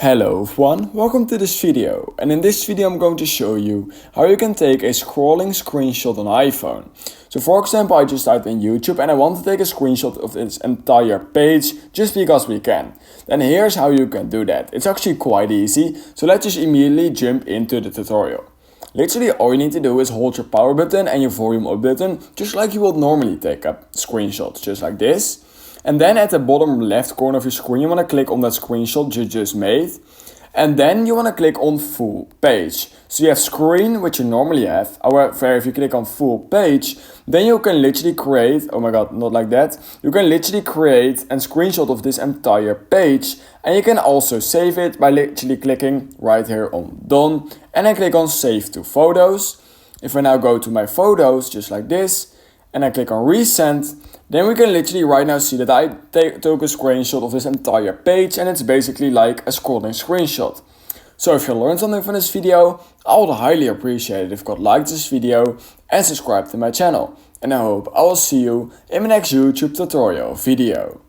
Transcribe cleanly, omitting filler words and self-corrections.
Hello everyone, welcome to this video, and in this video I'm going to show you how you can take a scrolling screenshot on iPhone. So for example, I just typed in YouTube and I want to take a screenshot of this entire page just because we can. Then here's how you can do that. It's actually quite easy, so let's just immediately jump into the tutorial. Literally all you need to do is hold your power button and your volume up button just like you would normally take a screenshot, just like this. And then at the bottom left corner of your screen, you want to click on that screenshot you just made. And then you want to click on full page. So you have screen, which you normally have. However, if you click on full page, then you can literally create, oh my god, not like that. You can literally create a screenshot of this entire page. And you can also save it by literally clicking right here on done. And then click on save to photos. If I now go to my photos, just like this, and I click on resend, then we can literally right now see that I took a screenshot of this entire page, and it's basically like a scrolling screenshot. So if you learned something from this video, I would highly appreciate it if you could like this video and subscribe to my channel. And I hope I will see you in my next YouTube tutorial video.